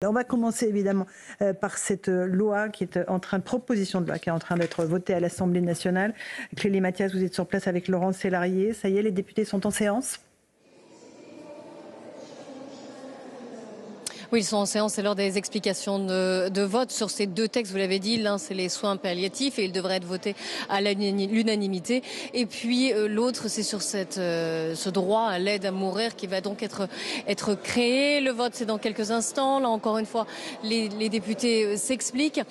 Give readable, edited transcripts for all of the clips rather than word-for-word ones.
On va commencer évidemment par cette loi qui est proposition de loi qui est en train d'être votée à l'Assemblée nationale. Clélie Mathias, vous êtes sur place avec Laurence Sélarié. Ça y est, les députés sont en séance ? Oui, ils sont en séance, c'est l'heure des explications de vote sur ces deux textes. Vous l'avez dit, l'un c'est les soins palliatifs et il devrait être voté à l'unanimité. Et puis l'autre c'est sur ce droit à l'aide à mourir qui va donc être créé. Le vote c'est dans quelques instants. Là encore une fois, les députés s'expliquent.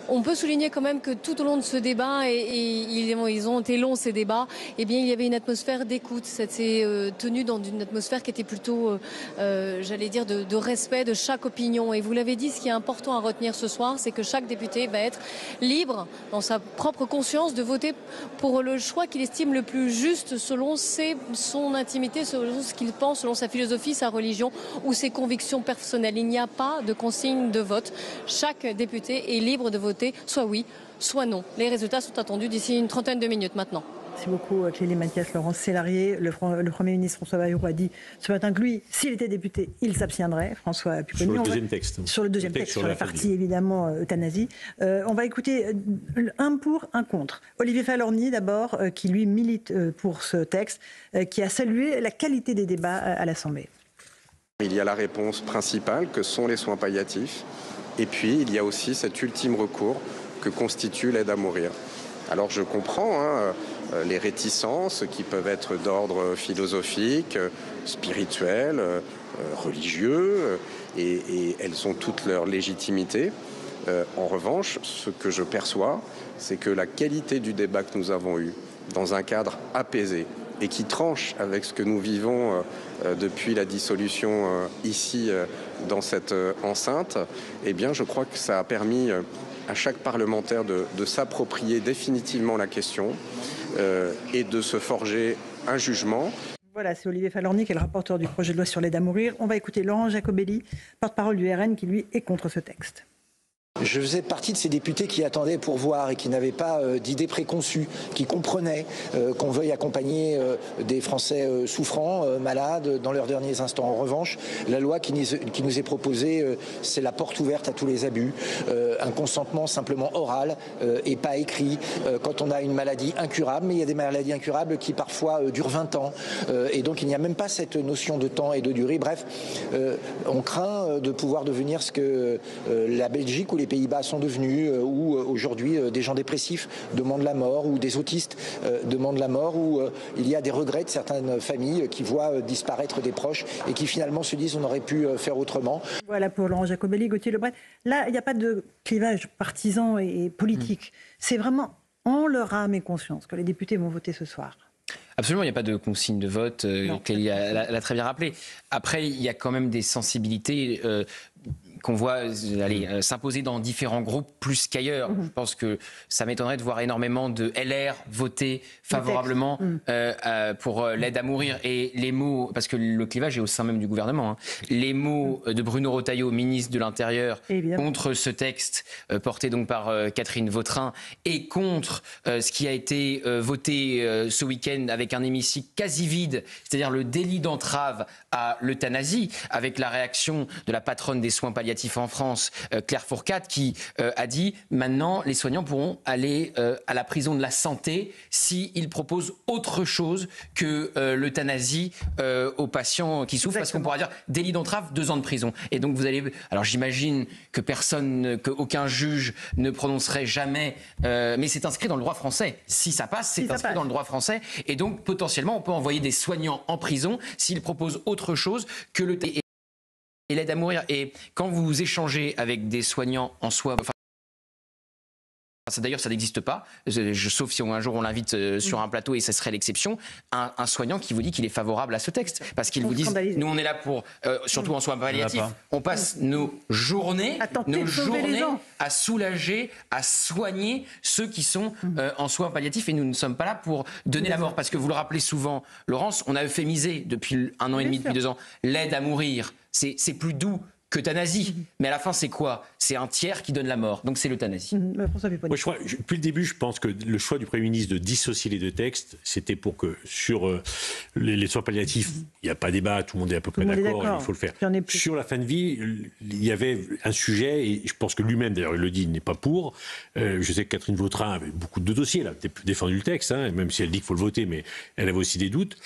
On peut souligner quand même que tout au long de ce débat, et ils ont été longs ces débats, eh bien il y avait une atmosphère d'écoute. Ça s'est tenu dans une atmosphère qui était plutôt, j'allais dire, de respect de chaque opinion. Et vous l'avez dit, ce qui est important à retenir ce soir, c'est que chaque député va être libre, dans sa propre conscience, de voter pour le choix qu'il estime le plus juste selon son intimité, selon ce qu'il pense, selon sa philosophie, sa religion ou ses convictions personnelles. Il n'y a pas de consigne de vote. Chaque député est libre de voter soit oui, soit non. Les résultats sont attendus d'ici une trentaine de minutes maintenant. Merci beaucoup Clélie Mathias. Laurence Sélarié, le Premier ministre François Bayrou a dit ce matin que lui, s'il était député, il s'abstiendrait. François Pupponi. Sur le deuxième texte. Sur le deuxième texte, sur la partie évidemment euthanasie. On va écouter un pour, un contre. Olivier Fahlorny d'abord, qui lui milite pour ce texte, qui a salué la qualité des débats à l'Assemblée. Il y a la réponse principale que sont les soins palliatifs. Et puis, il y a aussi cet ultime recours que constitue l'aide à mourir. Alors, je comprends les réticences qui peuvent être d'ordre philosophique, spirituel, religieux, et elles ont toute leur légitimité. En revanche, ce que je perçois, c'est que la qualité du débat que nous avons eu, dans un cadre apaisé, et qui tranche avec ce que nous vivons depuis la dissolution ici dans cette enceinte, eh bien je crois que ça a permis à chaque parlementaire de s'approprier définitivement la question et de se forger un jugement. Voilà, c'est Olivier Fahlorny qui est le rapporteur du projet de loi sur l'aide à mourir. On va écouter Laurent Jacobelli, porte-parole du RN, qui lui est contre ce texte. Je faisais partie de ces députés qui attendaient pour voir et qui n'avaient pas d'idées préconçues, qui comprenaient qu'on veuille accompagner des Français souffrants, malades, dans leurs derniers instants. En revanche, la loi qui nous est proposée, c'est la porte ouverte à tous les abus, un consentement simplement oral et pas écrit, quand on a une maladie incurable, mais il y a des maladies incurables qui parfois durent 20 ans, et donc il n'y a même pas cette notion de temps et de durée. Bref, on craint de pouvoir devenir ce que la Belgique ou les Pays-Bas sont devenus, où aujourd'hui des gens dépressifs demandent la mort, ou des autistes demandent la mort, où il y a des regrets de certaines familles qui voient disparaître des proches et qui finalement se disent on aurait pu faire autrement. Voilà pour Laurent Jacobelli, Gauthier Lebret. Là, il n'y a pas de clivage partisan et politique. C'est vraiment en leur âme et conscience que les députés vont voter ce soir. Absolument, il n'y a pas de consigne de vote, Clélie l'a très bien rappelé. Après, il y a quand même des sensibilités qu'on voit s'imposer dans différents groupes plus qu'ailleurs. Je pense que ça m'étonnerait de voir énormément de LR voter favorablement pour l'aide à mourir. Et les mots, parce que le clivage est au sein même du gouvernement, les mots de Bruno Retailleau, ministre de l'Intérieur, contre ce texte porté donc par Catherine Vautrin et contre ce qui a été voté ce week-end avec un hémicycle quasi vide, c'est-à-dire le délit d'entrave à l'euthanasie, avec la réaction de la patronne des soins palliatifs en France, Claire Fourcade, qui a dit maintenant les soignants pourront aller à la prison de la santé s'ils proposent autre chose que l'euthanasie aux patients qui souffrent. Exactement. Parce qu'on pourra dire délit d'entrave, 2 ans de prison. Et donc vous allez, alors j'imagine qu'aucun juge ne prononcerait jamais, mais c'est inscrit dans le droit français. Si ça passe, c'est inscrit dans le droit français. Et donc potentiellement on peut envoyer des soignants en prison s'ils proposent autre chose que l'euthanasie et l'aide à mourir. Et quand vous échangez avec des soignants en soi, d'ailleurs ça n'existe pas, sauf si un jour on l'invite sur un plateau et ça serait l'exception, un soignant qui vous dit qu'il est favorable à ce texte, parce qu'ils vous disent, nous on est là pour, surtout en soins palliatifs, on passe nos journées à soulager, à soigner ceux qui sont en soins palliatifs, et nous ne sommes pas là pour donner la mort, parce que vous le rappelez souvent, Laurence, on a euphémisé depuis 1 an et demi, depuis 2 ans, l'aide à mourir. C'est plus doux qu'euthanasie. Mais à la fin, c'est quoi ? C'est un tiers qui donne la mort. Donc c'est l'euthanasie. Moi, depuis le début, je pense que le choix du Premier ministre de dissocier les deux textes, c'était pour que sur les soins palliatifs, il n'y a pas débat, tout le monde est à peu près d'accord, il faut le faire. Sur la fin de vie, il y avait un sujet, et je pense que lui-même, d'ailleurs, il le dit, il n'est pas pour. Je sais que Catherine Vautrin avait beaucoup de dossiers, elle a défendu le texte, même si elle dit qu'il faut le voter, mais elle avait aussi des doutes.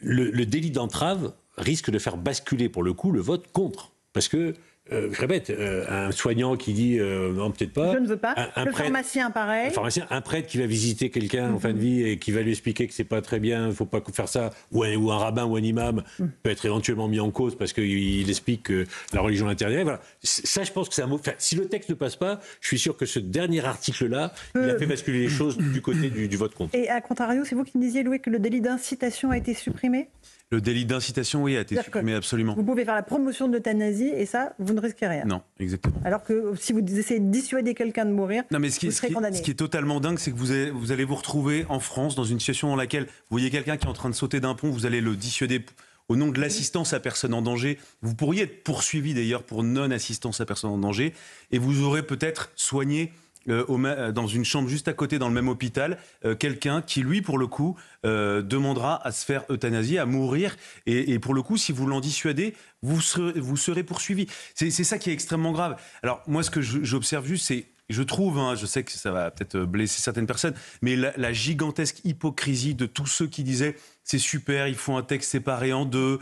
Le délit d'entrave risque de faire basculer, pour le coup, le vote contre. Parce que, je répète, un soignant qui dit non, peut-être pas. Je ne veux pas. Le pharmacien, pareil. Un prêtre qui va visiter quelqu'un en fin de vie et qui va lui expliquer que c'est pas très bien, il ne faut pas faire ça. Ou un rabbin ou un imam peut être éventuellement mis en cause parce qu'il explique que la religion l'interdit. Voilà. Ça, je pense que c'est un mot. Enfin, si le texte ne passe pas, je suis sûr que ce dernier article-là, il a fait basculer les choses du côté du vote contre. Et à contrario, c'est vous qui me disiez, Louis, que le délit d'incitation a été supprimé ? Le délit d'incitation, oui, a été supprimé, absolument. Vous pouvez faire la promotion de l'euthanasie et ça, vous ne risquez rien. Non, exactement. Alors que si vous essayez de dissuader quelqu'un de mourir, vous serez condamné. Ce qui est totalement dingue, c'est que vous allez vous retrouver en France dans une situation dans laquelle vous voyez quelqu'un qui est en train de sauter d'un pont, vous allez le dissuader au nom de l'assistance à personne en danger. Vous pourriez être poursuivi d'ailleurs pour non-assistance à personne en danger et vous aurez peut-être soigné dans une chambre juste à côté, dans le même hôpital, quelqu'un qui, lui, pour le coup, demandera à se faire euthanasier, à mourir. Et pour le coup, si vous l'en dissuadez, vous serez poursuivi. C'est ça qui est extrêmement grave. Alors, moi, ce que j'observe juste, c'est, je trouve, je sais que ça va peut-être blesser certaines personnes, mais la gigantesque hypocrisie de tous ceux qui disaient c'est super, il faut un texte séparé en deux.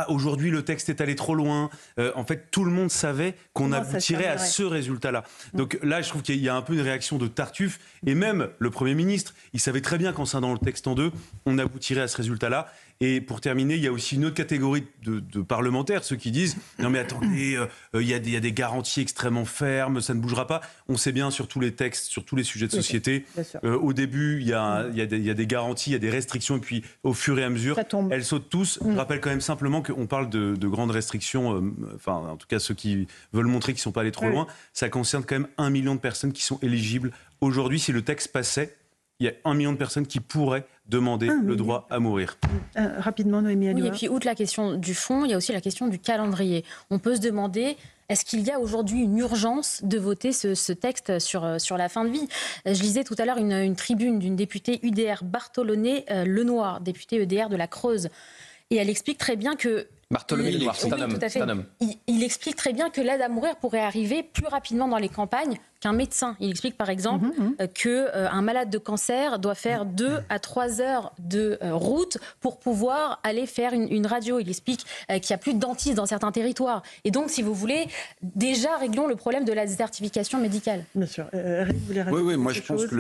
Aujourd'hui, le texte est allé trop loin. En fait, tout le monde savait qu'on aboutirait à ce résultat-là. Donc là, je trouve qu'il y a un peu une réaction de Tartuffe. Et même le Premier ministre, il savait très bien qu'en scindant le texte en deux, on aboutirait à ce résultat-là. Et pour terminer, il y a aussi une autre catégorie de parlementaires, ceux qui disent « Non mais attendez, il y a des garanties extrêmement fermes, ça ne bougera pas ». On sait bien sur tous les textes, sur tous les sujets de société, au début, il y a des garanties, il y a des restrictions, et puis au fur et à mesure, elles sautent tous. Je rappelle quand même simplement qu'on parle de grandes restrictions, en tout cas ceux qui veulent montrer qu'ils ne sont pas allés trop loin. Ça concerne quand même 1 million de personnes qui sont éligibles. Aujourd'hui, si le texte passait, il y a 1 million de personnes qui pourraient demander le droit à mourir. Rapidement, Noémie Alouard. Oui, et puis outre la question du fond, il y a aussi la question du calendrier. On peut se demander, est-ce qu'il y a aujourd'hui une urgence de voter ce texte sur la fin de vie ? Je lisais tout à l'heure une tribune d'une députée UDR, Bartholomé Lenoir, députée EDR de la Creuse. Et elle explique très bien que... Bartholomé Lenoir, c'est un homme. Il explique très bien que l'aide à mourir pourrait arriver plus rapidement dans les campagnes qu'un médecin. Il explique par exemple qu'un malade de cancer doit faire 2 à 3 heures de route pour pouvoir aller faire une radio. Il explique qu'il n'y a plus de dentistes dans certains territoires. Et donc, si vous voulez, déjà réglons le problème de la désertification médicale. Bien sûr. Eric, vous voulez rajouter Oui, moi je pense chose, que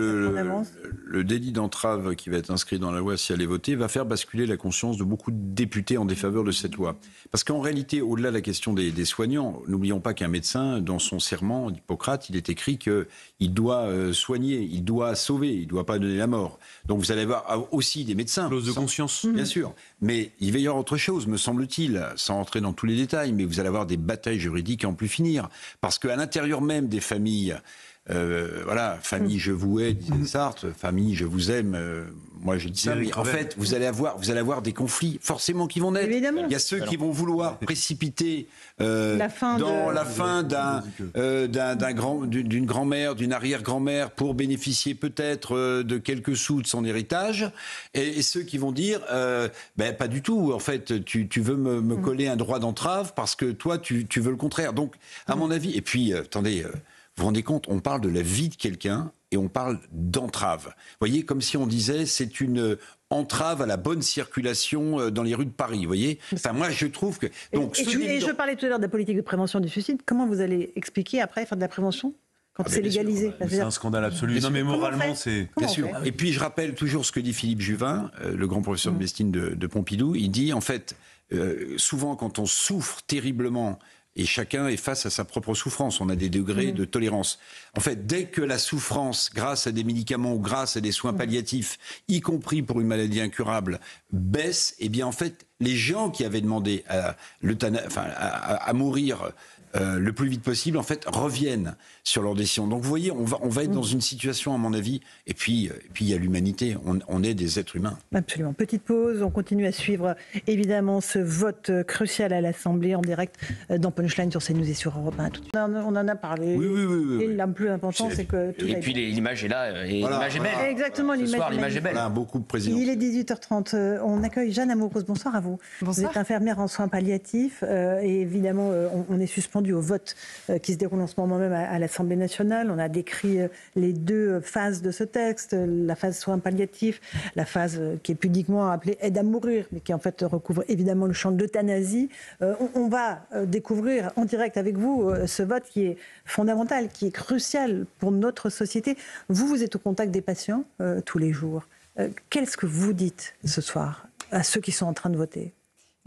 le délit d'entrave qui va être inscrit dans la loi, si elle est votée, va faire basculer la conscience de beaucoup de députés en défaveur de cette loi. Parce qu'en réalité, au-delà de la question des soignants, n'oublions pas qu'un médecin, dans son serment d'Hippocrate, il est écrit qu'il doit soigner, il doit sauver, il ne doit pas donner la mort. Donc vous allez avoir aussi des médecins. Clause de conscience. Bien sûr. Mais il va y avoir autre chose, me semble-t-il, sans rentrer dans tous les détails, mais vous allez avoir des batailles juridiques à en plus finir. Parce qu'à l'intérieur même des familles... famille je vous hais, disait Sartre, famille je vous aime, moi je dis ça, mais en fait vous allez avoir des conflits forcément qui vont naître. Évidemment. Il y a ceux qui vont vouloir précipiter la fin d'une grand-mère, d'une arrière-grand-mère pour bénéficier peut-être de quelques sous de son héritage, et ceux qui vont dire pas du tout, en fait tu veux me coller un droit d'entrave parce que toi tu veux le contraire. Donc à mon avis, et puis attendez, vous vous rendez compte, on parle de la vie de quelqu'un et on parle d'entrave. Vous voyez, comme si on disait c'est une entrave à la bonne circulation dans les rues de Paris. Vous voyez, enfin, moi je trouve que... Donc, je parlais tout à l'heure de la politique de prévention du suicide. Comment vous allez expliquer après faire de la prévention quand c'est légalisé? C'est un scandale absolu. Non mais moralement c'est... Bien sûr. Et puis je rappelle toujours ce que dit Philippe Juvin, le grand professeur de médecine de Pompidou. Il dit en fait, souvent quand on souffre terriblement... Et chacun est face à sa propre souffrance. On a des degrés de tolérance. En fait, dès que la souffrance, grâce à des médicaments ou grâce à des soins palliatifs, y compris pour une maladie incurable, baisse, eh bien en fait, les gens qui avaient demandé à mourir le plus vite possible, en fait, reviennent sur leur décision. Donc vous voyez, on va être dans une situation, à mon avis, et puis il y a l'humanité, on est des êtres humains. Absolument. Petite pause, on continue à suivre évidemment ce vote crucial à l'Assemblée en direct dans Punchline sur CNews et sur Europe 1. On en a parlé. Oui. Et le plus important, c'est que tout et puis l'image est là, et l'image est belle. Exactement, l'image est belle. Voilà, beaucoup de présidents. Il est 18h30. On accueille Jeanne Amoureuse. Bonsoir à vous. Bonsoir. Vous êtes infirmière en soins palliatifs et évidemment, on est suspendu au vote qui se déroule en ce moment même à l'Assemblée nationale. On a décrit les deux phases de ce texte, la phase soins palliatifs, la phase qui est pudiquement appelée aide à mourir, mais qui en fait recouvre évidemment le champ de l'euthanasie. On va découvrir en direct avec vous ce vote qui est fondamental, qui est crucial pour notre société. Vous êtes au contact des patients tous les jours. Qu'est-ce que vous dites ce soir à ceux qui sont en train de voter ?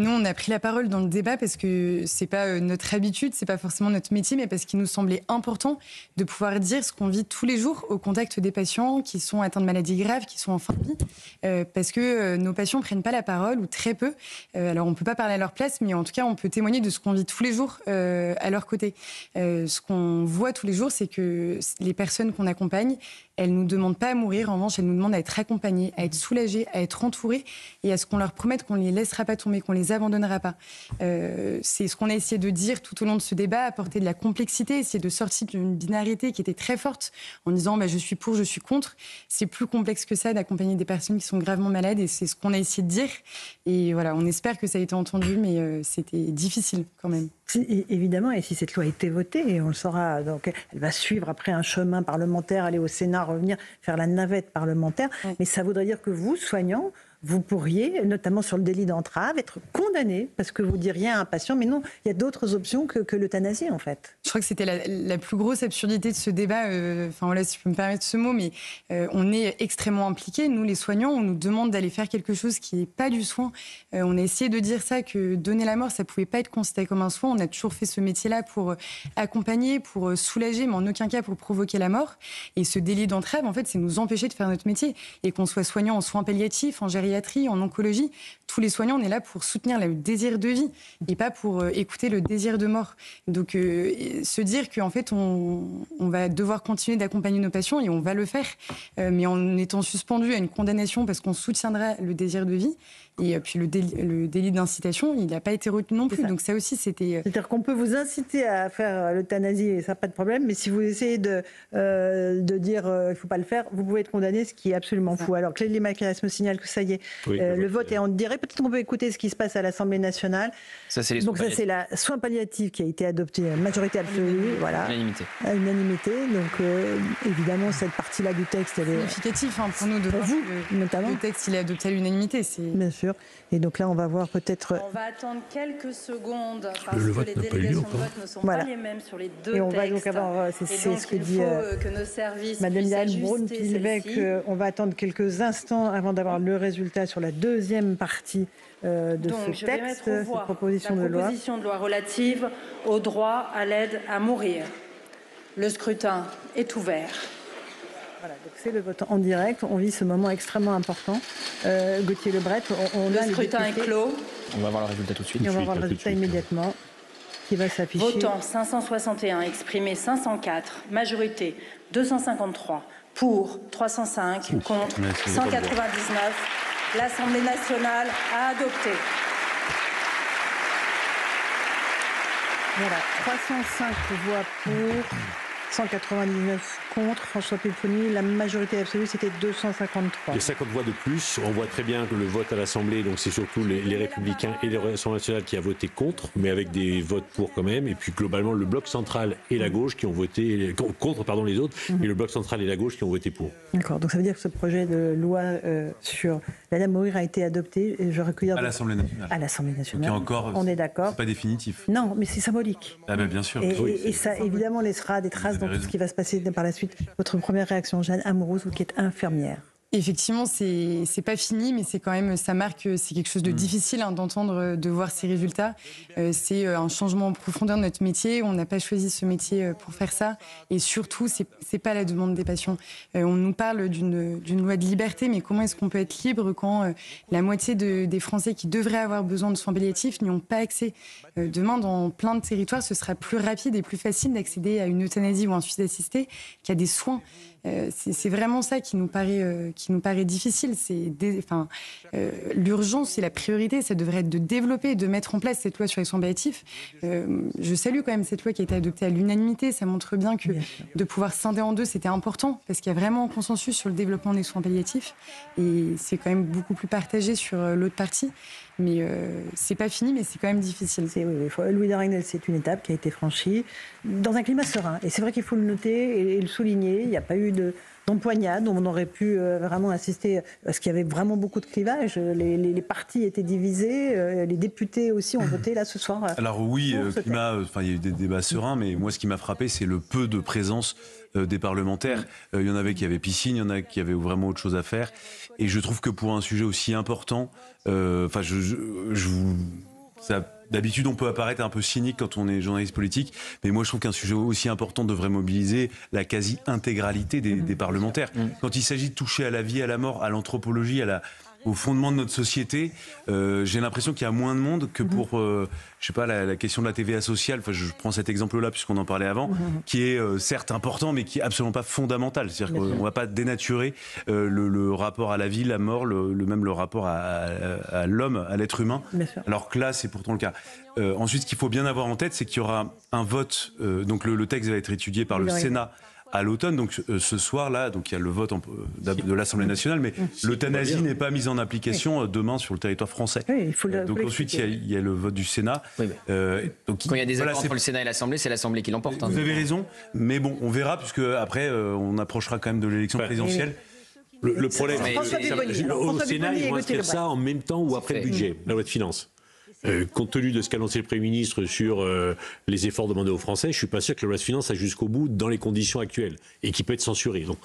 Nous, on a pris la parole dans le débat parce que c'est pas notre habitude, c'est pas forcément notre métier, mais parce qu'il nous semblait important de pouvoir dire ce qu'on vit tous les jours au contact des patients qui sont atteints de maladies graves, qui sont en fin de vie, parce que nos patients prennent pas la parole ou très peu. Alors, on peut pas parler à leur place, mais en tout cas, on peut témoigner de ce qu'on vit tous les jours à leur côté. Ce qu'on voit tous les jours, c'est que les personnes qu'on accompagne, elles nous demandent pas à mourir, en revanche, elles nous demandent à être accompagnées, à être soulagées, à être entourées et à ce qu'on leur promette qu'on les laissera pas tomber, qu'on les abandonnera pas. C'est ce qu'on a essayé de dire tout au long de ce débat, apporter de la complexité, essayer de sortir d'une binarité qui était très forte en disant je suis pour, je suis contre. C'est plus complexe que ça d'accompagner des personnes qui sont gravement malades et c'est ce qu'on a essayé de dire. Et voilà, on espère que ça a été entendu, mais c'était difficile quand même. Évidemment, et si cette loi a été votée, et on le saura, donc elle va suivre après un chemin parlementaire, aller au Sénat, revenir, faire la navette parlementaire. Oui. Mais ça voudrait dire que vous, soignants, vous pourriez, notamment sur le délit d'entrave, être condamné parce que vous diriez à un patient, mais non, il y a d'autres options que l'euthanasie, en fait. Je crois que c'était la plus grosse absurdité de ce débat, enfin voilà, si je peux me permettre ce mot, mais on est extrêmement impliqués. Nous, les soignants, on nous demande d'aller faire quelque chose qui n'est pas du soin. On a essayé de dire ça, que donner la mort, ça ne pouvait pas être considéré comme un soin. On a toujours fait ce métier-là pour accompagner, pour soulager, mais en aucun cas pour provoquer la mort. Et ce délit d'entrave, en fait, c'est nous empêcher de faire notre métier. Et qu'on soit soignant en soins palliatifs, en gériatrie, en oncologie, tous les soignants, on est là pour soutenir le désir de vie et pas pour écouter le désir de mort. Donc, se dire qu'en fait, on va devoir continuer d'accompagner nos patients et on va le faire, mais en étant suspendu à une condamnation parce qu'on soutiendra le désir de vie. Et puis le délit d'incitation, il n'a pas été retenu non plus. Donc ça aussi, c'était... C'est-à-dire qu'on peut vous inciter à faire l'euthanasie et ça n'a pas de problème, mais si vous essayez de dire il ne faut pas le faire, vous pouvez être condamné, ce qui est absolument fou. Alors Clélie Macaras me signale que ça y est, oui, le vote est en direct. Peut-être qu'on peut écouter ce qui se passe à l'Assemblée nationale. Ça, c'est les donc ça, c'est la soins palliatifs qui a été adoptée à majorité absolue. Voilà. Unanimité. À unanimité. Donc évidemment, cette partie-là du texte, elle est... significatif pour nous de voir vous, notamment. Le texte, il est adopté à l'unanimité. Bien sûr. Et donc là, on va voir peut-être... On va attendre quelques secondes parce que les délégations de vote ne sont pas les mêmes sur les deux textes. Et on va donc avoir... C'est ce que dit que nos services Madame Yann Braun-Pielbeck. On va attendre quelques instants avant d'avoir le résultat sur la deuxième partie de donc, ce texte, cette proposition de loi. La proposition de loi relative au droit à l'aide à mourir. Le scrutin est ouvert. Voilà, donc c'est le vote en direct. On vit ce moment extrêmement important. Gauthier Lebret, le scrutin est clos. On va voir le résultat tout de suite. Et on va voir le résultat immédiatement qui va s'afficher. Votant 561, exprimé 504, majorité 253, pour 305, contre 199. L'Assemblée nationale a adopté. Voilà, 305 voix pour, 199 contre. François Pupponi, la majorité absolue, c'était 253. Il y a 50 voix de plus. On voit très bien que le vote à l'Assemblée, donc c'est surtout les Républicains et l'Assemblée nationale qui a voté contre, mais avec des votes pour quand même. Et puis globalement, le bloc central et la gauche qui ont voté contre, les autres, et le bloc central et la gauche qui ont voté pour. D'accord. Donc ça veut dire que ce projet de loi sur l'aide à mourir a été adopté. Et je recueille à l'Assemblée nationale. À l'Assemblée nationale. Encore, on est d'accord. C'est pas définitif. Non, mais c'est symbolique. Ah ben bien sûr. Et ça évidemment laissera des traces dans tout ce qui va se passer par la suite. Votre première réaction, Jeanne Amoureuse, vous qui êtes infirmière? Effectivement, c'est pas fini, mais c'est quand même, ça marque, c'est quelque chose de difficile d'entendre, de voir ces résultats. C'est un changement en profondeur de notre métier. On n'a pas choisi ce métier pour faire ça, et surtout, c'est pas la demande des patients. On nous parle d'une loi de liberté, mais comment est-ce qu'on peut être libre quand la moitié des Français qui devraient avoir besoin de soins palliatifs n'y ont pas accès? Demain, dans plein de territoires, ce sera plus rapide et plus facile d'accéder à une euthanasie ou un suicide assisté qu'à des soins. C'est vraiment ça qui nous paraît difficile. L'urgence et la priorité, ça devrait être de développer et de mettre en place cette loi sur les soins palliatifs. Je salue quand même cette loi qui a été adoptée à l'unanimité. Ça montre bien que de pouvoir scinder en deux, c'était important, parce qu'il y a vraiment un consensus sur le développement des soins palliatifs. Et c'est quand même beaucoup plus partagé sur l'autre partie. Mais c'est pas fini, mais c'est quand même difficile. Louis de Ragnel, c'est une étape qui a été franchie dans un climat serein. Et c'est vrai qu'il faut le noter et le souligner. Il n'y a pas eu d'empoignade. On aurait pu vraiment assister à ce qu'il y avait vraiment beaucoup de clivages. Les partis étaient divisés. Les députés aussi ont voté là ce soir. Alors oui, climat, il y a eu des débats sereins, mais moi ce qui m'a frappé, c'est le peu de présence des parlementaires. Il y en avait qui avaient piscine, il y en a qui avaient vraiment autre chose à faire. Et je trouve que pour un sujet aussi important, d'habitude, on peut apparaître un peu cynique quand on est journaliste politique, mais moi je trouve qu'un sujet aussi important devrait mobiliser la quasi-intégralité des parlementaires. Quand il s'agit de toucher à la vie, à la mort, à l'anthropologie, au fondement de notre société, j'ai l'impression qu'il y a moins de monde que pour, je sais pas, la question de la TVA sociale. Enfin, je prends cet exemple-là puisqu'on en parlait avant, qui est certes important, mais qui est absolument pas fondamental. C'est-à-dire qu'on ne va pas dénaturer le rapport à la vie, la mort, même le rapport à l'homme, à l'être humain. Alors que là, c'est pourtant le cas. Ensuite, ce qu'il faut bien avoir en tête, c'est qu'il y aura un vote. Donc le texte va être étudié par le Sénat à l'automne, donc ce soir-là, donc il y a le vote de l'Assemblée nationale, mais l'euthanasie n'est pas mise en application demain sur le territoire français. Donc ensuite, il y a le vote du Sénat. Donc, quand il y a des accords entre le Sénat et l'Assemblée, c'est l'Assemblée qui l'emporte. Vous avez raison, mais bon, on verra, puisque après, on approchera quand même de l'élection présidentielle. Le problème, au Sénat, ils vont inscrire ça en même temps ou après le budget, la loi de finances. Compte tenu de ce qu'a annoncé le Premier ministre sur les efforts demandés aux Français, je ne suis pas sûr que la loi de finances aille jusqu'au bout dans les conditions actuelles et qui peut être censurée. Donc,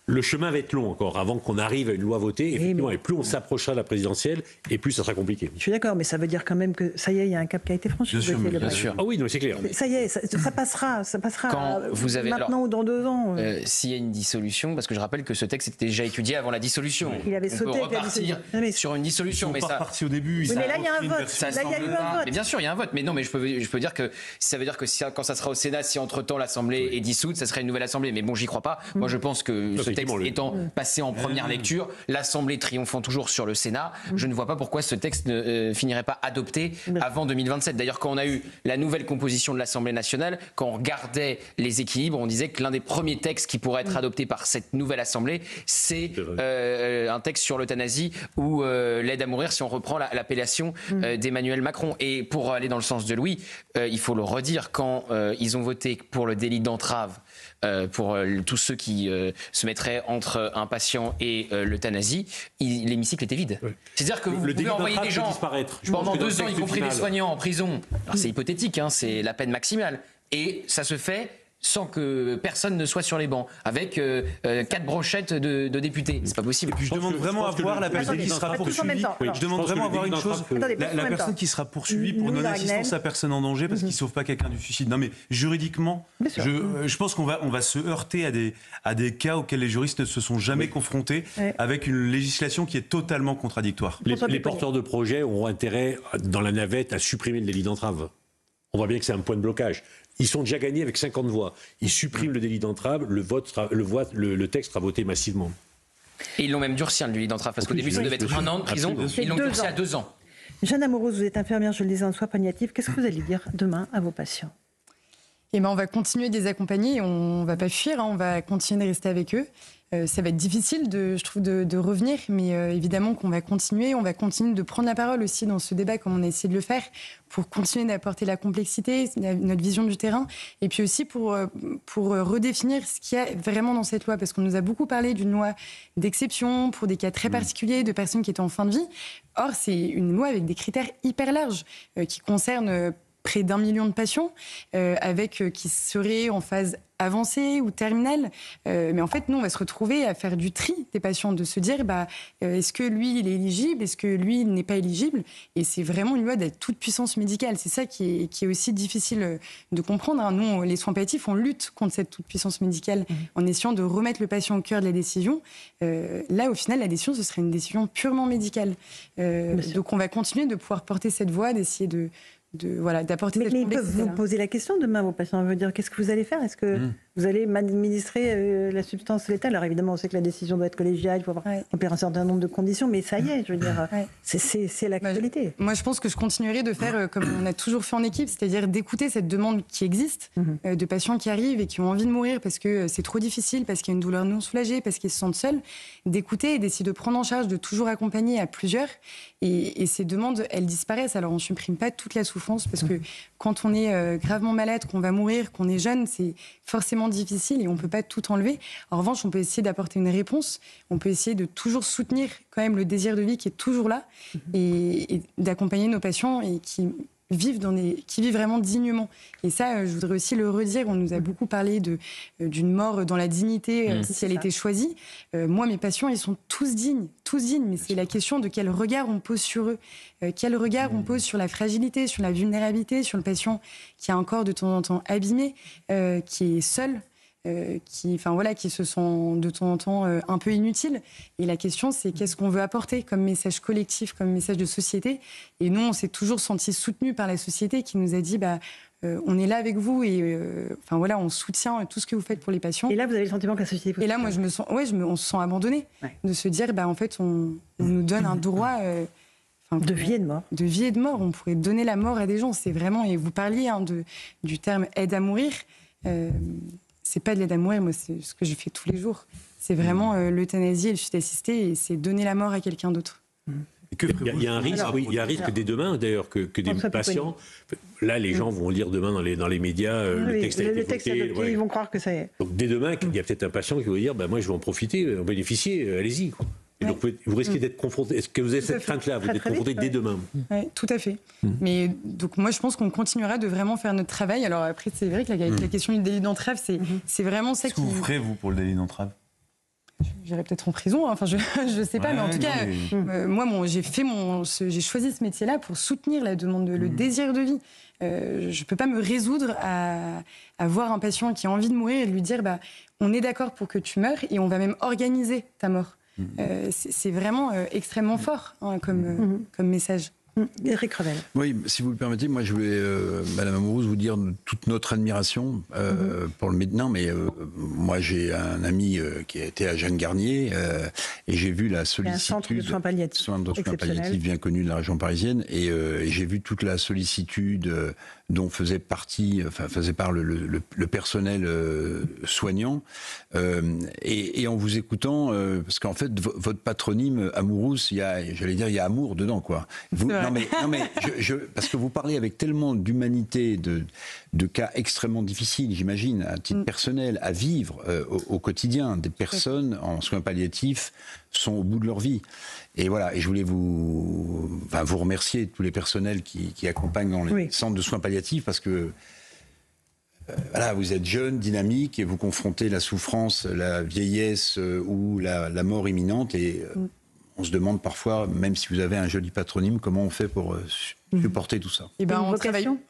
le chemin va être long encore avant qu'on arrive à une loi votée. Effectivement, et plus on s'approchera de la présidentielle, et plus ça sera compliqué. Je suis d'accord, mais ça veut dire quand même que ça y est, il y a un cap qui a été franchi. Bien sûr. Ah oui, non, c'est clair. Ça y est, ça passera quand vous avez, maintenant ou dans 2 ans. S'il y a une dissolution, parce que je rappelle que ce texte était déjà étudié avant la dissolution. Il avait sauté avec la dissolution. Sur une dissolution. Ils sont pas repartis au début. Mais là, il y a un vote. Là, il y a eu un vote. Mais bien sûr, il y a un vote. Mais non, mais je peux dire que ça veut dire que quand ça sera au Sénat, si entre-temps l'Assemblée est dissoute, ça serait une nouvelle Assemblée. Mais bon, j'y crois pas. Moi, je pense que ce texte étant passé en première lecture, l'Assemblée triomphant toujours sur le Sénat, je ne vois pas pourquoi ce texte ne finirait pas adopté avant 2027. D'ailleurs, quand on a eu la nouvelle composition de l'Assemblée nationale, quand on regardait les équilibres, on disait que l'un des premiers textes qui pourrait être adopté par cette nouvelle Assemblée, c'est un texte sur l'euthanasie ou l'aide à mourir, si on reprend l'appellation d'Emmanuel Macron. Et pour aller dans le sens de Louis, il faut le redire, quand ils ont voté pour le délit d'entrave, pour tous ceux qui se mettraient entre un patient et l'euthanasie, l'hémicycle était vide. Oui. C'est-à-dire que vous pouvez envoyer des gens pendant 2 ans, y compris des soignants, en prison. Alors c'est hypothétique, hein, c'est la peine maximale. Et ça se fait sans que personne ne soit sur les bancs, avec 4 brochettes de députés. C'est pas possible. Et puis je demande vraiment à voir la personne qui sera poursuivie. Je demande vraiment à voir une chose, la personne qui sera poursuivie pour non-assistance à personne en danger parce qu'il ne sauve pas quelqu'un du suicide. Non mais juridiquement, je pense qu'on va se heurter à des cas auxquels les juristes ne se sont jamais confrontés, avec une législation qui est totalement contradictoire. Les porteurs de projets auront intérêt, dans la navette, à supprimer le délit d'entrave. On voit bien que c'est un point de blocage. Ils sont déjà gagnés avec 50 voix. Ils suppriment le délit d'entrave, le texte sera voté massivement. Et ils l'ont même durci, le délit d'entrave, parce qu'au début, ça devait être 1 an de prison. Ils l'ont durci à 2 ans. Jeanne Amoros, vous êtes infirmière, je le disais, en soins palliatifs. Qu'est-ce que vous allez dire demain à vos patients ? On va continuer de les accompagner, on ne va pas fuir, on va continuer de rester avec eux. Ça va être difficile, je trouve, de revenir, mais évidemment qu'on va continuer. On va continuer de prendre la parole aussi dans ce débat, comme on a essayé de le faire, pour continuer d'apporter la complexité, notre vision du terrain, et puis aussi pour redéfinir ce qu'il y a vraiment dans cette loi, parce qu'on nous a beaucoup parlé d'une loi d'exception pour des cas très particuliers de personnes qui étaient en fin de vie. Or, c'est une loi avec des critères hyper larges qui concernent près d'1 million de patients, qui seraient en phase avancée ou terminale. Mais en fait, nous, on va se retrouver à faire du tri des patients, de se dire, est-ce que lui, il est éligible? Est-ce que lui, il n'est pas éligible? Et c'est vraiment une loi de toute puissance médicale. C'est ça qui est aussi difficile de comprendre. Nous, les soins palliatifs, on lutte contre cette toute puissance médicale en essayant de remettre le patient au cœur de la décision. Là, au final, la décision, ce serait une décision purement médicale. Donc, on va continuer de pouvoir porter cette voie, d'essayer d'apporter cette complexité. Mais ils peuvent vous poser la question demain, vos patients. Veut dire, qu'est-ce que vous allez faire? Est-ce que vous allez administrer la substance létale? Alors évidemment, on sait que la décision doit être collégiale, il faut remplir un certain nombre de conditions, mais ça y est, je veux dire, c'est l'actualité. Moi, je pense que je continuerai de faire comme on a toujours fait en équipe, c'est-à-dire d'écouter cette demande qui existe, de patients qui arrivent et qui ont envie de mourir parce que c'est trop difficile, parce qu'il y a une douleur non soulagée, parce qu'ils se sentent seuls, d'écouter et d'essayer de prendre en charge, de toujours accompagner à plusieurs. Et ces demandes, elles disparaissent. Alors, on ne supprime pas toute la souffrance parce que quand on est gravement malade, qu'on va mourir, qu'on est jeune, c'est forcément difficile et on ne peut pas tout enlever. En revanche, on peut essayer d'apporter une réponse. On peut essayer de toujours soutenir quand même le désir de vie qui est toujours là et d'accompagner nos patients et qui vivent vraiment dignement. Et ça, je voudrais aussi le redire, on nous a beaucoup parlé d'une mort dans la dignité si elle était choisie. Moi, mes patients, ils sont tous dignes, mais c'est la question de quel regard on pose sur eux, quel regard on pose sur la fragilité, sur la vulnérabilité, sur le patient qui a un corps de temps en temps abîmé, qui est seul, qui se sent de temps en temps un peu inutile. Et la question, c'est qu'est-ce qu'on veut apporter comme message collectif, comme message de société. Et nous, on s'est toujours sentis soutenus par la société qui nous a dit on est là avec vous et on soutient tout ce que vous faites pour les patients. Et là, vous avez le sentiment que la société... Et là, moi, on se sent abandonné. De se dire, en fait, on nous donne un droit... de vie et de mort. De vie et de mort. On pourrait donner la mort à des gens. C'est vraiment... Et vous parliez du terme « aide à mourir ». C'est pas de l'aide à mourir, moi, c'est ce que je fais tous les jours. C'est vraiment l'euthanasie et le suicide assisté, et c'est donner la mort à quelqu'un d'autre. Il y a un risque dès demain, d'ailleurs, que des patients... Là, les gens vont lire demain dans les médias, le texte a été voté. Ils vont croire que ça y est. Donc dès demain, il y a peut-être un patient qui va dire moi, je vais en profiter, en bénéficier, allez-y, quoi. Et donc, vous risquez d'être confronté. Est-ce que vous avez cette crainte-là? Vous êtes confronté dès demain? Oui, tout à fait. Mais donc, moi, je pense qu'on continuera de vraiment faire notre travail. Alors, après, c'est vrai que la question du délit d'entrave, c'est vraiment ça qui... Qu'est-ce que vous ferez, vous, pour le délit d'entrave? J'irai peut-être en prison. Enfin, je ne sais pas. Mais en tout cas, moi, j'ai choisi ce métier-là pour soutenir la demande, le désir de vie. Je ne peux pas me résoudre à voir un patient qui a envie de mourir et lui dire on est d'accord pour que tu meurs et on va même organiser ta mort. C'est vraiment extrêmement fort comme message. Éric Revel. Oui, si vous le permettez, moi je voulais, Madame Amourouz, vous dire toute notre admiration pour le médecin. Mais moi j'ai un ami qui a été à Jeanne Garnier et j'ai vu la sollicitude. Un centre de soins palliatifs bien connu de la région parisienne et j'ai vu toute la sollicitude dont faisait part le personnel soignant. Et en vous écoutant, parce qu'en fait, votre patronyme Amourouz, il y a amour dedans, quoi. Parce que vous parlez avec tellement d'humanité, de cas extrêmement difficiles, j'imagine, à titre personnel, à vivre au quotidien. Des personnes en soins palliatifs sont au bout de leur vie. Et voilà, et je voulais vous remercier, tous les personnels qui accompagnent dans les centres de soins palliatifs, parce que vous êtes jeune, dynamique, et vous confrontez la souffrance, la vieillesse ou la mort imminente, et on se demande parfois, même si vous avez un joli patronyme, comment on fait pour supporter tout ça. Et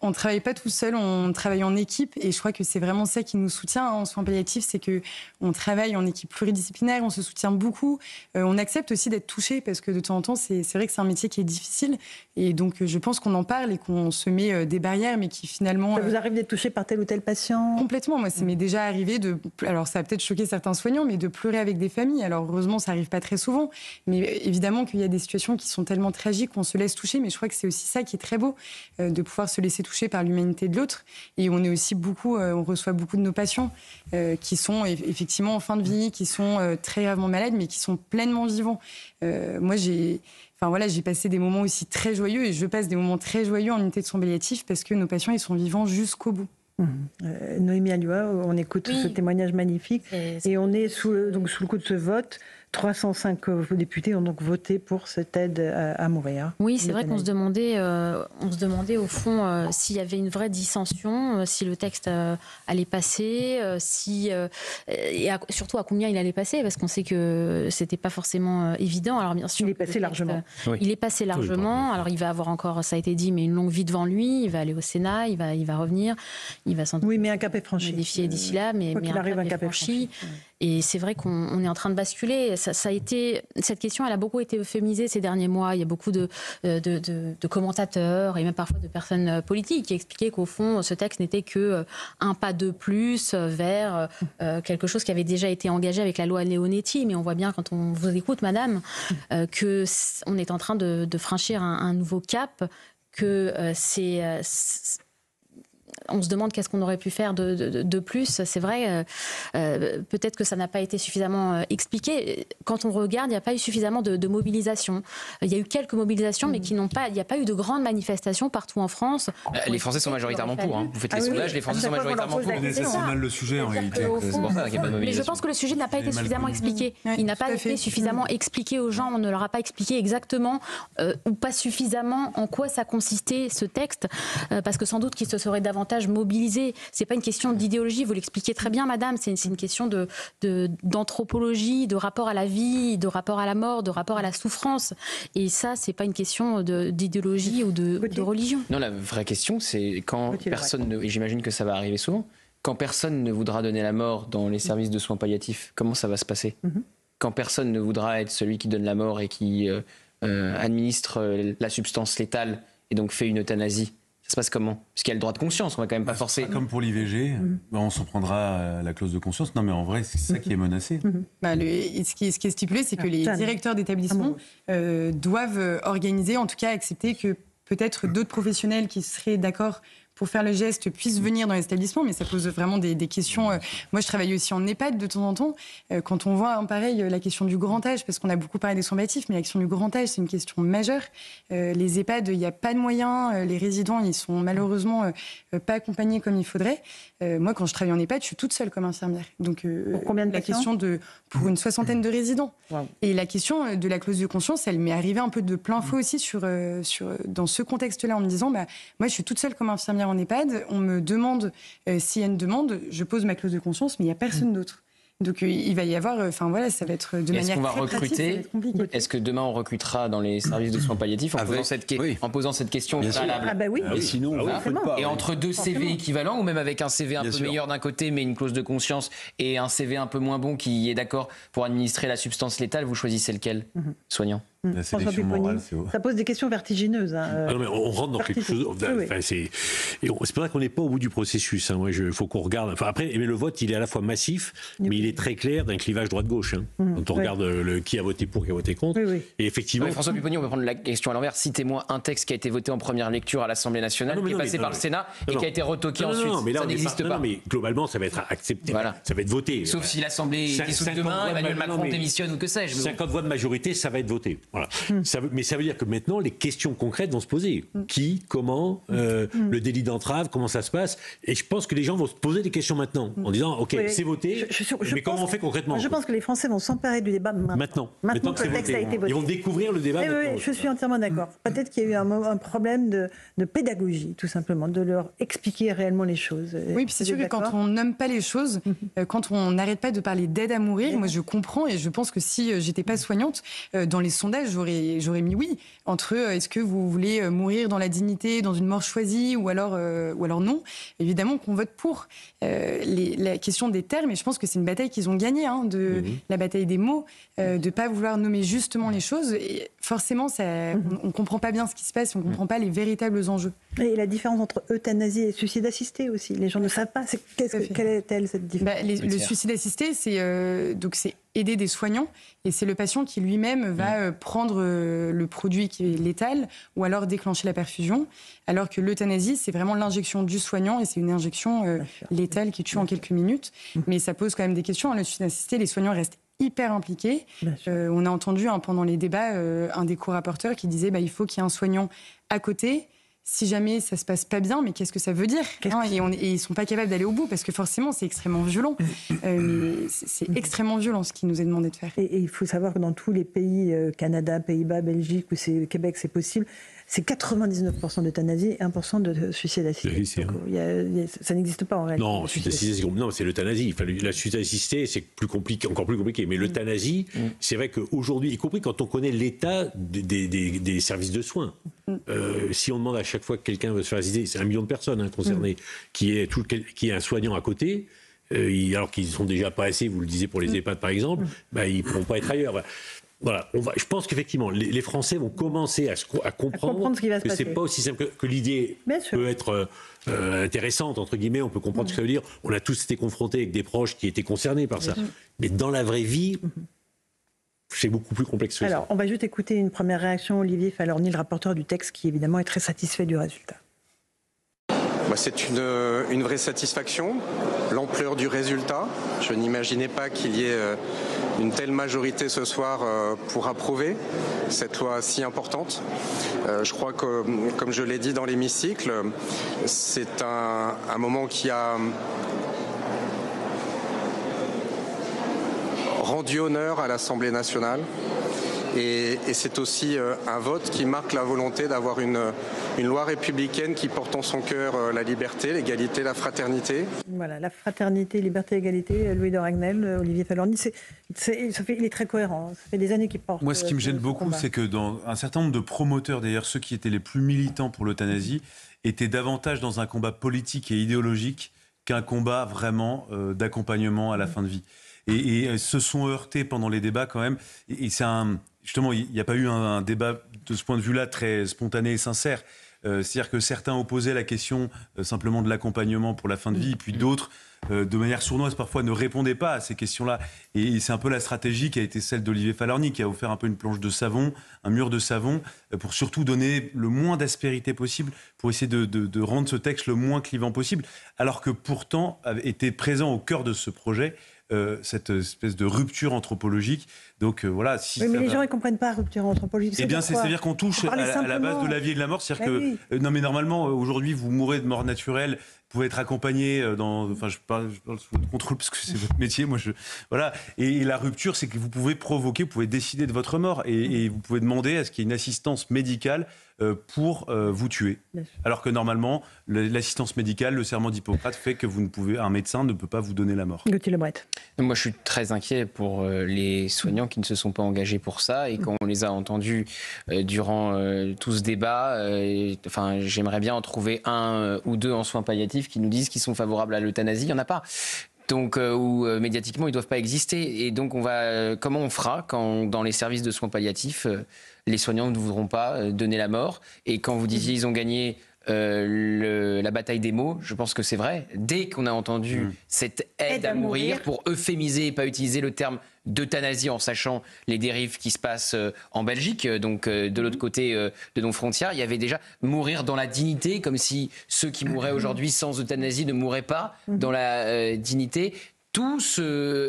on travaille pas tout seul, on travaille en équipe, et je crois que c'est vraiment ça qui nous soutient en soins palliatifs, c'est que on travaille en équipe pluridisciplinaire, on se soutient beaucoup, on accepte aussi d'être touché, parce que de temps en temps, c'est vrai que c'est un métier qui est difficile, et donc je pense qu'on en parle et qu'on se met des barrières, mais qui finalement... Ça vous arrive d'être touché par tel ou tel patient? Complètement, moi ça m'est déjà arrivé alors ça a peut-être choqué certains soignants, mais de pleurer avec des familles. Alors heureusement, ça arrive pas très souvent, mais évidemment qu'il y a des situations qui sont tellement tragiques qu'on se laisse toucher, mais je crois que c'est aussi ça qui est très beau, de pouvoir se laisser toucher par l'humanité de l'autre. Et on est aussi on reçoit beaucoup de nos patients qui sont effectivement en fin de vie, qui sont très gravement malades, mais qui sont pleinement vivants. Moi, j'ai passé des moments aussi très joyeux, et je passe des moments très joyeux en unité de soins palliatifs parce que nos patients, ils sont vivants jusqu'au bout. Noémie Alioua, on écoute ce témoignage magnifique et on est sous le coup de ce vote 305 députés ont donc voté pour cette aide à mourir. Oui, c'est vrai qu'on se demandait au fond s'il y avait une vraie dissension, si le texte allait passer, et surtout à combien il allait passer, parce qu'on sait que c'était pas forcément évident. Alors bien sûr, il est passé largement. Il est passé largement. Alors il va avoir encore, ça a été dit, mais une longue vie devant lui. Il va aller au Sénat, il va revenir, il va sans doute mais un cap est franchi. Modifier d'ici là, mais un cap est franchi. Et c'est vrai qu'on est en train de basculer. Cette question, elle a beaucoup été euphémisée ces derniers mois. Il y a beaucoup de commentateurs et même parfois de personnes politiques qui expliquaient qu'au fond, ce texte n'était que un pas de plus vers quelque chose qui avait déjà été engagé avec la loi Leonetti. Mais on voit bien quand on vous écoute, madame, que on est en train de franchir un nouveau cap, que on se demande qu'est-ce qu'on aurait pu faire de plus. C'est vrai, peut-être que ça n'a pas été suffisamment expliqué. Quand on regarde, il n'y a pas eu suffisamment de mobilisation. Il y a eu quelques mobilisations, mais il n'y a pas eu de grandes manifestations partout en France. Les Français sont majoritairement pour. Vous faites les sondages, les Français sont majoritairement pour. C'est mal le sujet en réalité. C'est pour ça qu'il n'y a pas de mobilisation. Mais je pense que le sujet n'a pas été suffisamment expliqué. Il n'a pas été suffisamment expliqué aux gens. On ne leur a pas expliqué exactement ou pas suffisamment en quoi ça consistait ce texte, parce que sans doute qu'ils se seraient davantage mobilisés. C'est pas une question d'idéologie, vous l'expliquez très bien, madame, c'est une question d'anthropologie, de rapport à la vie, de rapport à la mort, de rapport à la souffrance. Et ça, c'est pas une question d'idéologie ou de religion. Non, la vraie question, c'est quand personne, et j'imagine que ça va arriver souvent, quand personne ne voudra donner la mort dans les services de soins palliatifs, comment ça va se passer ? Quand personne ne voudra être celui qui donne la mort et qui administre la substance létale et donc fait une euthanasie, ça se passe comment ? Parce qu'il y a le droit de conscience, on va quand même pas forcer. Comme pour l'IVG, on s'en prendra à la clause de conscience. Non, mais en vrai, c'est ça qui est menacé. Ce qui est stipulé, c'est que les directeurs d'établissement doivent organiser, en tout cas accepter que peut-être d'autres professionnels qui seraient d'accord pour faire le geste puissent venir dans les établissements, mais ça pose vraiment des questions. Moi, je travaille aussi en EHPAD de temps en temps. Quand on voit, pareil, la question du grand âge, parce qu'on a beaucoup parlé des soins palliatifs, mais la question du grand âge, c'est une question majeure. Les EHPAD, il n'y a pas de moyens. Les résidents, ils sont malheureusement pas accompagnés comme il faudrait. Moi, quand je travaille en EHPAD, je suis toute seule comme infirmière. Donc, pour combien de patients ? Pour une 60aine de résidents. Wow. Et la question de la clause de conscience, elle m'est arrivée un peu de plein fouet aussi dans ce contexte-là, en me disant, moi, je suis toute seule comme infirmière en EHPAD, on me demande s'il y a une demande, je pose ma clause de conscience, mais il n'y a personne d'autre. Donc il va y avoir, ça va être de manière très pratique, ça va être compliqué. Est-ce que demain on recrutera dans les services de soins palliatifs en posant cette question préalable ? Ah bah oui. Et sinon, on ne pas. Et entre deux CV équivalents, ou même avec un CV un peu meilleur d'un côté, mais une clause de conscience, et un CV un peu moins bon qui est d'accord pour administrer la substance létale, vous choisissez lequel, soignant ? François Pupponi, ça pose des questions vertigineuses. Non, mais on rentre dans quelque chose. C'est pour ça qu'on n'est pas au bout du processus. Il faut qu'on regarde. Après, mais le vote, il est à la fois massif, mais il est très clair d'un clivage droite-gauche. Quand on regarde qui a voté pour, qui a voté contre. Et effectivement. François Pupponi, on peut prendre la question à l'envers. Citez-moi un texte qui a été voté en première lecture à l'Assemblée nationale, qui est passé par le Sénat et qui a été retoqué ensuite. Ça n'existe pas. Non, mais globalement, ça va être accepté. Ça va être voté. Sauf si l'Assemblée est dissoute demain, Emmanuel Macron démissionne ou que sais-je. 50 voix de majorité, ça va être voté. Voilà. Mais ça veut dire que maintenant, les questions concrètes vont se poser. Qui, comment, le délit d'entrave, comment ça se passe ? Et je pense que les gens vont se poser des questions maintenant, en disant, OK, c'est voté, mais comment on fait concrètement ? Je pense que les Français vont s'emparer du débat maintenant. Maintenant que le texte a été voté. Ils vont découvrir le débat maintenant. Oui, je suis entièrement d'accord. Peut-être qu'il y a eu un problème de pédagogie, tout simplement, de leur expliquer réellement les choses. Oui, puis c'est sûr que quand on nomme pas les choses, quand on n'arrête pas de parler d'aide à mourir, moi je comprends et je pense que si j'étais pas soignante, dans les sondages, j'aurais mis oui, entre est-ce que vous voulez mourir dans la dignité, dans une mort choisie, ou alors non. Évidemment qu'on vote pour. La question des termes, et je pense que c'est une bataille qu'ils ont gagnée, la bataille des mots, de ne pas vouloir nommer justement les choses. Et forcément, on ne comprend pas bien ce qui se passe, on ne comprend pas les véritables enjeux. Et la différence entre euthanasie et suicide assisté aussi, les gens ne savent pas. Quelle est-elle, cette différence ? Le suicide assisté, c'est aider des soignants, et c'est le patient qui lui-même va prendre le produit qui est létal ou alors déclencher la perfusion, alors que l'euthanasie, c'est vraiment l'injection du soignant, et c'est une injection létale qui tue en quelques minutes. Mais ça pose quand même des questions. Le suicide assisté, les soignants restent hyper impliqués. On a entendu pendant les débats un des co-rapporteurs qui disait il faut qu'il y ait un soignant à côté. si jamais ça se passe pas bien, mais qu'est-ce que ça veut dire hein, et ils sont pas capables d'aller au bout, parce que forcément, c'est extrêmement violent. C'est extrêmement violent ce qui nous est demandé de faire. Et il faut savoir que dans tous les pays, Canada, Pays-Bas, Belgique, ou Québec, c'est possible, c'est 99% d'euthanasie et 1% de suicide assisté. Donc, ça n'existe pas en réalité. Non, c'est l'euthanasie. Enfin, la suicide assistée, c'est encore plus compliqué. Mais l'euthanasie, c'est vrai qu'aujourd'hui, y compris quand on connaît l'état des services de soins, si on demande à chaque fois que quelqu'un veut se faire assister, c'est 1 million de personnes concernées, qui est un soignant à côté, alors qu'ils ne sont déjà pas assez, vous le disiez pour les EHPAD par exemple, ils ne pourront pas être ailleurs. Voilà, je pense qu'effectivement, les Français vont commencer à comprendre ce qui va se passer. C'est pas aussi simple que l'idée peut être intéressante, entre guillemets, on peut comprendre ce que ça veut dire. On a tous été confrontés avec des proches qui étaient concernés par ça. Mais dans la vraie vie, c'est beaucoup plus complexe que ça. Alors, on va juste écouter une première réaction, Olivier Falorni, le rapporteur du texte, qui évidemment est très satisfait du résultat. C'est une vraie satisfaction, l'ampleur du résultat. Je n'imaginais pas qu'il y ait une telle majorité ce soir pour approuver cette loi si importante. Je crois que, comme je l'ai dit dans l'hémicycle, c'est un moment qui a rendu honneur à l'Assemblée nationale. Et c'est aussi un vote qui marque la volonté d'avoir une loi républicaine qui porte en son cœur la liberté, l'égalité, la fraternité. Voilà, la fraternité, liberté, égalité, Louis de Ragnel, Olivier Falorni, il est très cohérent. Ça fait des années qu'il porte. Moi, ce qui me gêne beaucoup, c'est que dans un certain nombre de promoteurs, d'ailleurs ceux qui étaient les plus militants pour l'euthanasie, étaient davantage dans un combat politique et idéologique qu'un combat vraiment d'accompagnement à la fin de vie. Et se sont heurtés pendant les débats quand même. Et c'est justement, il n'y a pas eu un débat de ce point de vue-là très spontané et sincère. C'est-à-dire que certains opposaient la question simplement de l'accompagnement pour la fin de vie, et puis d'autres, de manière sournoise parfois, ne répondaient pas à ces questions-là. Et c'est un peu la stratégie qui a été celle d'Olivier Falorni, qui a offert un peu une planche de savon, un mur de savon, pour surtout donner le moins d'aspérité possible, pour essayer de rendre ce texte le moins clivant possible, alors que pourtant était présent au cœur de ce projet cette espèce de rupture anthropologique. Donc voilà. Oui, mais les gens ne comprennent pas rupture anthropologique. Eh bien, c'est-à-dire qu'on touche à la base de la vie et de la mort. C'est-à-dire que non, mais normalement, aujourd'hui, vous mourrez de mort naturelle. Vous pouvez être accompagné enfin, je parle sous votre contrôle parce que c'est votre métier. Voilà. Et la rupture, c'est que vous pouvez provoquer, vous pouvez décider de votre mort et vous pouvez demander à ce qu'il y ait une assistance médicale pour vous tuer. Alors que normalement, l'assistance médicale, le serment d'Hippocrate fait que un médecin ne peut pas vous donner la mort. Gauthier Lebret. Moi, je suis très inquiet pour les soignants qui ne se sont pas engagés pour ça. Et quand on les a entendus durant tout ce débat, j'aimerais bien en trouver un ou deux en soins palliatifs qui nous disent qu'ils sont favorables à l'euthanasie. Il n'y en a pas. Donc, où médiatiquement, ils ne doivent pas exister. Et donc, comment on fera quand, dans les services de soins palliatifs, les soignants ne voudront pas donner la mort? Et quand vous disiez ils ont gagné la bataille des mots, je pense que c'est vrai. Dès qu'on a entendu cette aide à mourir, pour euphémiser et pas utiliser le terme d'euthanasie en sachant les dérives qui se passent en Belgique, donc de l'autre côté de nos frontières, il y avait déjà mourir dans la dignité, comme si ceux qui mouraient aujourd'hui sans euthanasie ne mourraient pas dans la dignité.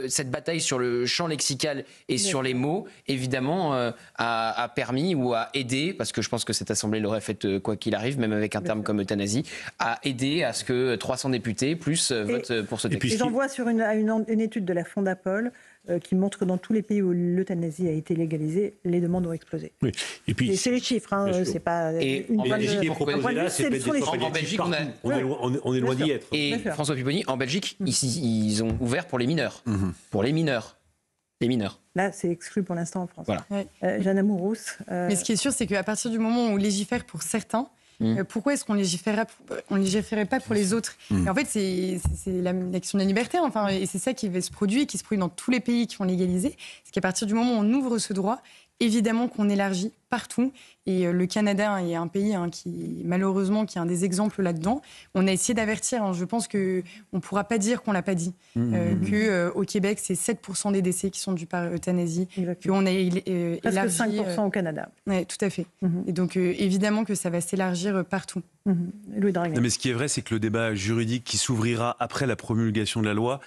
Cette bataille sur le champ lexical et sur les mots, évidemment, a permis ou a aidé, parce que je pense que cette Assemblée l'aurait fait quoi qu'il arrive, même avec un terme comme euthanasie, a aidé à ce que 300 députés plus votent pour ce texte. Et j'en vois sur une étude de la Fondapol qui montre que dans tous les pays où l'euthanasie a été légalisée, les demandes ont explosé. Oui. Et puis, c'est les chiffres, c'est pas une en Belgique, on est loin d'y être. Et François Pupponi, en Belgique, ils ont ouvert pour les mineurs. Pour les mineurs. Les mineurs. Là, c'est exclu pour l'instant en France. Voilà. Jeanne Amourous. Mais ce qui est sûr, c'est qu'à partir du moment où on légifère pour certains, pourquoi est-ce qu'on légiférerait pas pour les autres? Et en fait, c'est la question de la liberté, et c'est ça qui se produit dans tous les pays qui ont légalisé. C'est qu'à partir du moment où on ouvre ce droit, évidemment qu'on élargit partout. Et le Canada est un pays qui, malheureusement, qui a un des exemples là-dedans. On a essayé d'avertir. Je pense qu'on ne pourra pas dire qu'on ne l'a pas dit. Qu'au Québec, c'est 7% des décès qui sont dus par euthanasie. Qu'on a élargi... Presque 5% au Canada. Oui, tout à fait. Et donc, évidemment que ça va s'élargir partout. Louis Dragnel. Mais ce qui est vrai, c'est que le débat juridique qui s'ouvrira après la promulgation de la loi,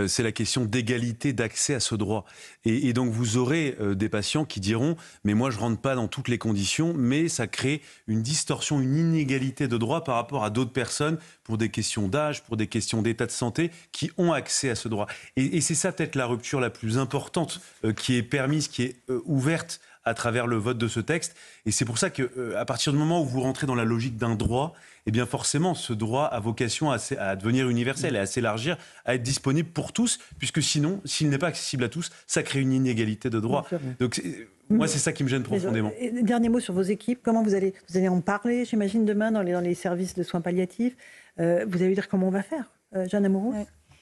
c'est la question d'égalité d'accès à ce droit. Et donc, vous aurez des patients qui diront diront mais moi je rentre pas dans toutes les conditions, mais ça crée une distorsion, une inégalité de droit par rapport à d'autres personnes pour des questions d'âge, pour des questions d'état de santé qui ont accès à ce droit. Et c'est ça peut-être la rupture la plus importante qui est permise, qui est ouverte à travers le vote de ce texte. Et c'est pour ça qu'à partir du moment où vous rentrez dans la logique d'un droit, eh bien forcément, ce droit a vocation à devenir universel et à s'élargir, à être disponible pour tous, puisque sinon, s'il n'est pas accessible à tous, ça crée une inégalité de droit. Donc moi, c'est ça qui me gêne profondément. Dernier mot sur vos équipes. Comment vous allez en parler, j'imagine, demain dans les services de soins palliatifs. Vous allez dire comment on va faire, Jeanne Amouroux.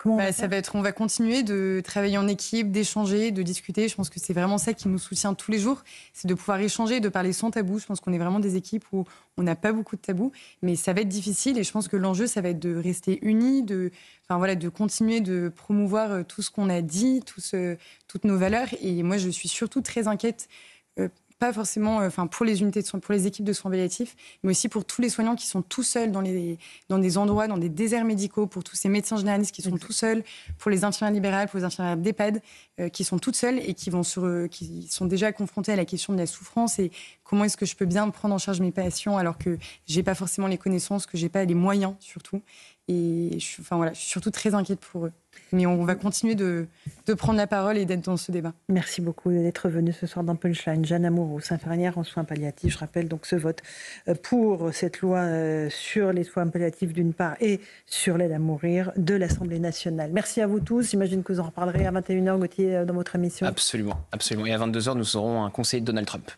On va continuer de travailler en équipe, d'échanger, de discuter. Je pense que c'est vraiment ça qui nous soutient tous les jours, c'est de pouvoir échanger, de parler sans tabou. Je pense qu'on est vraiment des équipes où on n'a pas beaucoup de tabous, mais ça va être difficile et je pense que l'enjeu, ça va être de rester unis, de continuer de promouvoir tout ce qu'on a dit, toutes nos valeurs. Et moi, je suis surtout très inquiète. Pas forcément pour les unités de soins, pour les équipes de soins palliatifs, mais aussi pour tous les soignants qui sont tout seuls dans des endroits, dans des déserts médicaux, pour tous ces médecins généralistes qui sont tout seuls, pour les infirmières libérales, pour les infirmières d'EHPAD, qui sont toutes seules et qui sont déjà confrontées à la question de la souffrance et comment est-ce que je peux bien prendre en charge mes patients alors que j'ai pas forcément les connaissances, que j'ai pas les moyens surtout. Et je suis surtout très inquiète pour eux. Mais on va continuer de prendre la parole et d'être dans ce débat. Merci beaucoup d'être venue ce soir dans Punchline. Jeanne Amouroux, infirmière en soins palliatifs. Je rappelle donc ce vote pour cette loi sur les soins palliatifs d'une part et sur l'aide à mourir de l'Assemblée nationale. Merci à vous tous. J'imagine que vous en reparlerez à 21h, Gauthier, dans votre émission. Absolument, absolument. Et à 22h, nous aurons un conseiller de Donald Trump.